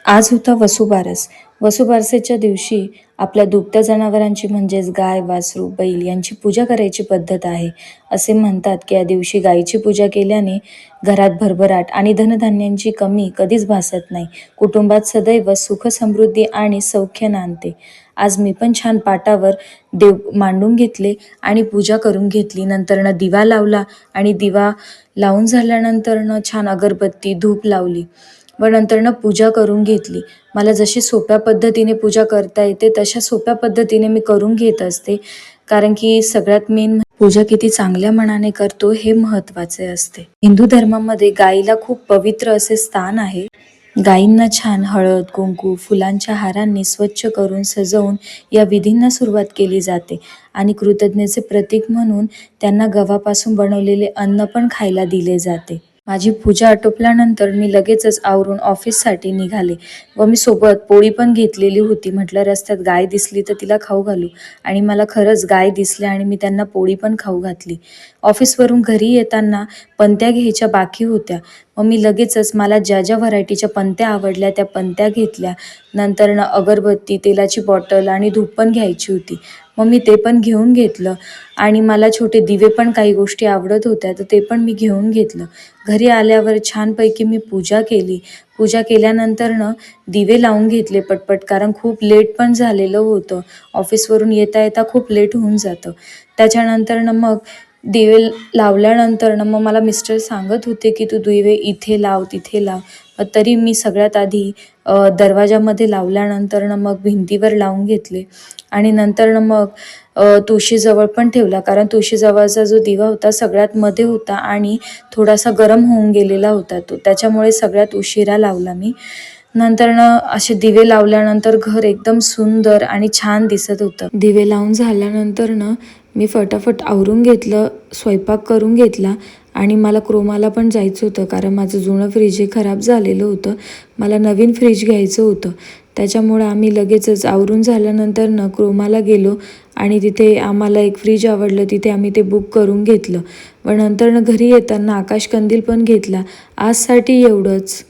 आज होता वसुबारस. वसुबारसेच्या दिवशी आपल्या दुभत्या जनावरांची म्हणजेच गाय, वासरू, बैल यांची पूजा करायची पद्धत आहे. असे म्हणतात की या दिवशी गायीची पूजा केल्याने घरात भरभराट आणि धनधान्यांची कमी कधीच भासत नाही. कुटुंबात सदैव सुख, समृद्धी आणि सौख्य नांदते. आज मी पण छान पाटावर देव मांडून घेतले आणि पूजा करून घेतली. नंतरनं दिवा लावला आणि दिवा लावून झाल्यानंतरनं छान अगरबत्ती, धूप लावली व नंतरनं पूजा करून घेतली. मला जशी सोप्या पद्धतीने पूजा करता येते तशा सोप्या पद्धतीने मी करून घेत असते, कारण की सगळ्यात मेन पूजा किती चांगल्या मनाने करतो हे महत्त्वाचे असते. हिंदू धर्मामध्ये गायीला खूप पवित्र असे स्थान आहे. गायींना छान हळद, कुंकू, फुलांच्या हारांनी स्वच्छ करून सजवून या विधींना सुरुवात केली जाते आणि कृतज्ञतेचे प्रतीक म्हणून त्यांना गव्हापासून बनवलेले अन्न पण खायला दिले जाते. माझी पूजा आटोपल्यानंतर मी लगेचच आवरून ऑफिससाठी निघाले व मी सोबत पोळी पण घेतलेली होती. म्हटलं रस्त्यात गाय दिसली तर तिला खाऊ घालू, आणि मला खरंच गाय दिसल्या आणि मी त्यांना पोळी पण खाऊ घातली. ऑफिसवरून घरी येताना पंत्या घ्यायच्या बाकी होत्या व मी लगेचच मला ज्या ज्या व्हरायटीच्या पंत्या आवडल्या त्या पंत्या घेतल्या. नंतरनं अगरबत्ती, तेलाची बॉटल आणि धूप पण घ्यायची होती. मग मी ते पण घेऊन घेतलं आणि मला छोटे दिवे पण काही गोष्टी आवडत होत्या तर ते पण मी घेऊन घेतलं. घरी आल्यावर छानपैकी मी पूजा केली. पूजा केल्यानंतरनं दिवे लावून घेतले पटपट, कारण खूप लेट पण झालेलं होतं. ऑफिसवरून येता येता खूप लेट होऊन जातं. त्याच्यानंतरनं मग दिवे लावल्यानंतरनं मग मला मिस्टर सांगत होते की तू दिवे इथे लाव, तिथे लाव. तरी मी सगळ्यात आधी दरवाजामध्ये लावल्यानंतरनं मग भिंतीवर लावून घेतले आणि नंतरनं मग तुळशीजवळ पण ठेवला, कारण तुळशीजवळचा जो दिवा होता सगळ्यात मध्ये होता आणि थोडासा गरम होऊन गेलेला होता तो, त्याच्यामुळे सगळ्यात उशिरा लावला मी. नंतरनं असे दिवे लावल्यानंतर घर एकदम सुंदर आणि छान दिसत होतं. दिवे लावून झाल्यानंतरनं मी फटाफट आवरून घेतलं, स्वयंपाक करून घेतला आणि मला क्रोमाला पण जायचं होतं, कारण माझं जुनं फ्रीज हे खराब झालेलं होतं. मला नवीन फ्रीज घ्यायचं होतं. त्याच्यामुळं आम्ही लगेचच आवरून झाल्यानंतरनं क्रोमाला गेलो आणि तिथे आम्हाला एक फ्रीज आवडलं, तिथे आम्ही ते बुक करून घेतलं व नंतरनं घरी येताना आकाशकंदील पण घेतला. आजसाठी एवढंच.